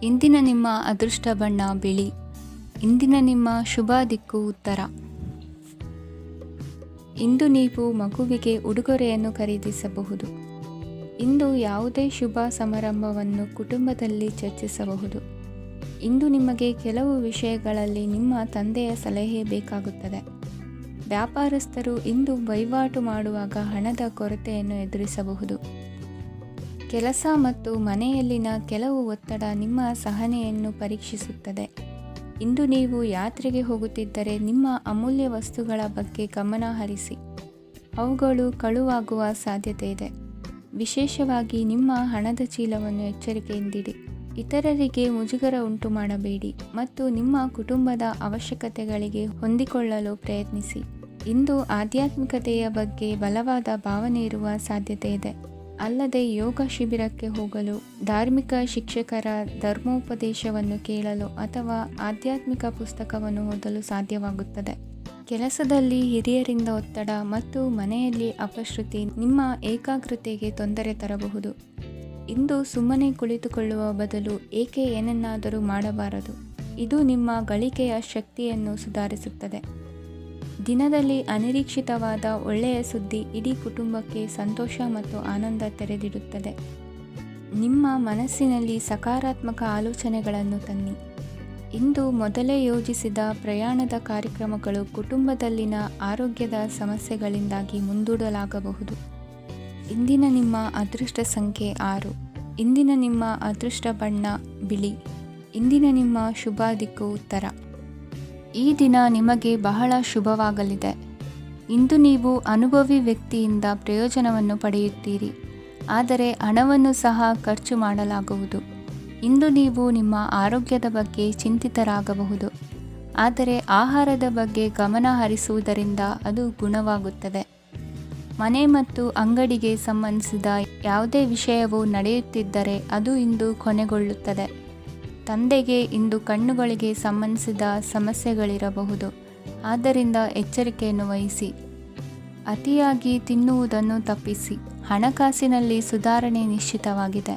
ಇಂದಿನ ನಿಮ್ಮ ಅದೃಷ್ಟ ಬಣ್ಣ ಬಿಳಿ. ಇಂದಿನ ನಿಮ್ಮ ಶುಭ ದಿಕ್ಕು ಉತ್ತರ. ಇಂದು ನೀವು ಮಗುವಿಗೆ ಉಡುಗೊರೆಯನ್ನು ಖರೀದಿಸಬಹುದು. ಇಂದು ಯಾವುದೇ ಶುಭ ಸಮಾರಂಭವನ್ನು ಕುಟುಂಬದಲ್ಲಿ ಚರ್ಚಿಸಬಹುದು. ಇಂದು ನಿಮಗೆ ಕೆಲವು ವಿಷಯಗಳಲ್ಲಿ ನಿಮ್ಮ ತಂದೆಯ ಸಲಹೆ ಬೇಕಾಗುತ್ತದೆ. ವ್ಯಾಪಾರಸ್ಥರು ಇಂದು ವಹಿವಾಟು ಮಾಡುವಾಗ ಹಣದ ಕೊರತೆಯನ್ನು ಎದುರಿಸಬಹುದು. ಕೆಲಸ ಮತ್ತು ಮನೆಯಲ್ಲಿನ ಕೆಲವು ಒತ್ತಡ ನಿಮ್ಮ ಸಹನೆಯನ್ನು ಪರೀಕ್ಷಿಸುತ್ತದೆ. ಇಂದು ನೀವು ಯಾತ್ರೆಗೆ ಹೋಗುತ್ತಿದ್ದರೆ ನಿಮ್ಮ ಅಮೂಲ್ಯ ವಸ್ತುಗಳ ಬಗ್ಗೆ ಗಮನ ಹರಿಸಿ. ಅವುಗಳು ಕಳುವಾಗುವ ಸಾಧ್ಯತೆ ಇದೆ. ವಿಶೇಷವಾಗಿ ನಿಮ್ಮ ಹಣದ ಚೀಲವನ್ನು ಎಚ್ಚರಿಕೆಯಿಂದಿಡಿ. ಇತರರಿಗೆ ಮುಜುಗರ ಉಂಟು ಮಾಡಬೇಡಿ ಮತ್ತು ನಿಮ್ಮ ಕುಟುಂಬದ ಅವಶ್ಯಕತೆಗಳಿಗೆ ಹೊಂದಿಕೊಳ್ಳಲು ಪ್ರಯತ್ನಿಸಿ. ಇಂದು ಆಧ್ಯಾತ್ಮಿಕತೆಯ ಬಗ್ಗೆ ಬಲವಾದ ಭಾವನೆ ಇರುವ ಸಾಧ್ಯತೆ ಇದೆ. ಅಲ್ಲದೆ ಯೋಗ ಶಿಬಿರಕ್ಕೆ ಹೋಗಲು, ಧಾರ್ಮಿಕ ಶಿಕ್ಷಕರ ಧರ್ಮೋಪದೇಶವನ್ನು ಕೇಳಲು ಅಥವಾ ಆಧ್ಯಾತ್ಮಿಕ ಪುಸ್ತಕವನ್ನು ಓದಲು ಸಾಧ್ಯವಾಗುತ್ತದೆ. ಕೆಲಸದಲ್ಲಿ ಹಿರಿಯರಿಂದ ಒತ್ತಡ ಮತ್ತು ಮನೆಯಲ್ಲಿ ಅಪಶ್ರುತಿ ನಿಮ್ಮ ಏಕಾಗ್ರತೆಗೆ ತೊಂದರೆ ತರಬಹುದು. ಇಂದು ಸುಮ್ಮನೆ ಕುಳಿತುಕೊಳ್ಳುವ ಬದಲು ಏಕೆ ಏನನ್ನಾದರೂ ಮಾಡಬಾರದು. ಇದು ನಿಮ್ಮ ಗಳಿಕೆಯ ಶಕ್ತಿಯನ್ನು ಸುಧಾರಿಸುತ್ತದೆ. ದಿನದಲ್ಲಿ ಅನಿರೀಕ್ಷಿತವಾದ ಒಳ್ಳೆಯ ಸುದ್ದಿ ಇಡೀ ಕುಟುಂಬಕ್ಕೆ ಸಂತೋಷ ಮತ್ತು ಆನಂದ ತೆರೆದಿಡುತ್ತದೆ. ನಿಮ್ಮ ಮನಸ್ಸಿನಲ್ಲಿ ಸಕಾರಾತ್ಮಕ ಆಲೋಚನೆಗಳನ್ನು ತನ್ನಿ. ಇಂದು ಮೊದಲೇ ಯೋಜಿಸಿದ ಪ್ರಯಾಣದ ಕಾರ್ಯಕ್ರಮಗಳು ಕುಟುಂಬದಲ್ಲಿನ ಆರೋಗ್ಯದ ಸಮಸ್ಯೆಗಳಿಂದಾಗಿ ಮುಂದೂಡಲಾಗಬಹುದು. ಇಂದಿನ ನಿಮ್ಮ ಅದೃಷ್ಟ ಸಂಖ್ಯೆ 6. ಇಂದಿನ ನಿಮ್ಮ ಅದೃಷ್ಟ ಬಣ್ಣ ಬಿಳಿ. ಇಂದಿನ ನಿಮ್ಮ ಶುಭ ದಿಕ್ಕು ಉತ್ತರ. ಈ ದಿನ ನಿಮಗೆ ಬಹಳ ಶುಭವಾಗಲಿದೆ. ಇಂದು ನೀವು ಅನುಭವಿ ವ್ಯಕ್ತಿಯಿಂದ ಪ್ರಯೋಜನವನ್ನು ಪಡೆಯುತ್ತೀರಿ, ಆದರೆ ಹಣವನ್ನು ಸಹ ಖರ್ಚು ಮಾಡಲಾಗುವುದು. ಇಂದು ನೀವು ನಿಮ್ಮ ಆರೋಗ್ಯದ ಬಗ್ಗೆ ಚಿಂತಿತರಾಗಬಹುದು, ಆದರೆ ಆಹಾರದ ಬಗ್ಗೆ ಗಮನ ಹರಿಸುವುದರಿಂದ ಅದು ಗುಣವಾಗುತ್ತದೆ. ಮನೆ ಮತ್ತು ಅಂಗಡಿಗೆ ಸಂಬಂಧಿಸಿದ ಯಾವುದೇ ವಿಷಯವು ನಡೆಯುತ್ತಿದ್ದರೆ ಅದು ಇಂದು ಕೊನೆಗೊಳ್ಳುತ್ತದೆ. ತಂದೆಗೆ ಇಂದು ಕಣ್ಣುಗಳಿಗೆ ಸಂಬಂಧಿಸಿದ ಸಮಸ್ಯೆಗಳಿರಬಹುದು, ಆದ್ದರಿಂದ ಎಚ್ಚರಿಕೆಯನ್ನು ವಹಿಸಿ. ಅತಿಯಾಗಿ ತಿನ್ನುವುದನ್ನು ತಪ್ಪಿಸಿ. ಹಣಕಾಸಿನಲ್ಲಿ ಸುಧಾರಣೆ ನಿಶ್ಚಿತವಾಗಿದೆ.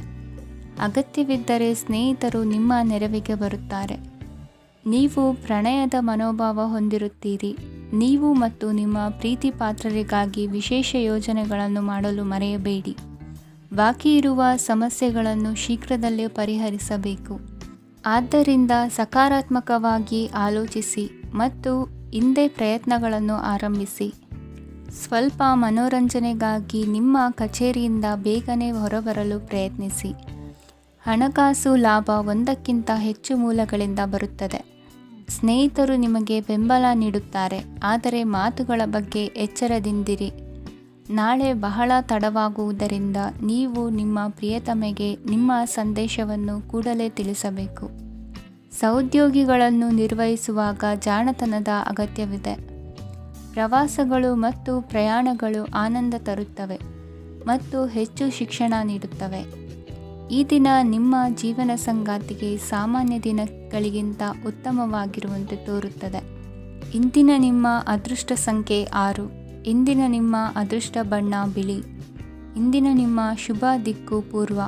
ಅಗತ್ಯವಿದ್ದರೆ ಸ್ನೇಹಿತರು ನಿಮ್ಮ ನೆರವಿಗೆ ಬರುತ್ತಾರೆ. ನೀವು ಪ್ರಣಯದ ಮನೋಭಾವ ಹೊಂದಿರುತ್ತೀರಿ. ನೀವು ಮತ್ತು ನಿಮ್ಮ ಪ್ರೀತಿ ಪಾತ್ರರಿಗಾಗಿ ವಿಶೇಷ ಯೋಜನೆಗಳನ್ನು ಮಾಡಲು ಮರೆಯಬೇಡಿ. ಬಾಕಿ ಇರುವ ಸಮಸ್ಯೆಗಳನ್ನು ಶೀಘ್ರದಲ್ಲೇ ಪರಿಹರಿಸಬೇಕು. ಆದ್ದರಿಂದ ಸಕಾರಾತ್ಮಕವಾಗಿ ಆಲೋಚಿಸಿ ಮತ್ತು ಇಂದೇ ಪ್ರಯತ್ನಗಳನ್ನು ಆರಂಭಿಸಿ. ಸ್ವಲ್ಪ ಮನೋರಂಜನೆಗಾಗಿ ನಿಮ್ಮ ಕಚೇರಿಯಿಂದ ಬೇಗನೆ ಹೊರಬರಲು ಪ್ರಯತ್ನಿಸಿ. ಹಣಕಾಸು ಲಾಭ ಒಂದಕ್ಕಿಂತ ಹೆಚ್ಚು ಮೂಲಗಳಿಂದ ಬರುತ್ತದೆ. ಸ್ನೇಹಿತರು ನಿಮಗೆ ಬೆಂಬಲ ನೀಡುತ್ತಾರೆ, ಆದರೆ ಮಾತುಗಳ ಬಗ್ಗೆ ಎಚ್ಚರದಿಂದಿರಿ. ನಾಳೆ ಬಹಳ ತಡವಾಗುವುದರಿಂದ ನೀವು ನಿಮ್ಮ ಪ್ರಿಯತಮೆಗೆ ನಿಮ್ಮ ಸಂದೇಶವನ್ನು ಕೂಡಲೇ ತಿಳಿಸಬೇಕು. ಸಹೋದ್ಯೋಗಿಗಳನ್ನು ನಿರ್ವಹಿಸುವಾಗ ಜಾಣತನದ ಅಗತ್ಯವಿದೆ. ಪ್ರವಾಸಗಳು ಮತ್ತು ಪ್ರಯಾಣಗಳು ಆನಂದ ತರುತ್ತವೆ ಮತ್ತು ಹೆಚ್ಚು ಶಿಕ್ಷಣ ನೀಡುತ್ತವೆ. ಈ ದಿನ ನಿಮ್ಮ ಜೀವನ ಸಂಗಾತಿಗೆ ಸಾಮಾನ್ಯ ದಿನಗಳಿಗಿಂತ ಉತ್ತಮವಾಗಿರುವಂತೆ ತೋರುತ್ತದೆ. ಇಂದಿನ ನಿಮ್ಮ ಅದೃಷ್ಟ ಸಂಖ್ಯೆ 6. ಇಂದಿನ ನಿಮ್ಮ ಅದೃಷ್ಟ ಬಣ್ಣ ಬಿಳಿ. ಇಂದಿನ ನಿಮ್ಮ ಶುಭ ದಿಕ್ಕು ಪೂರ್ವ.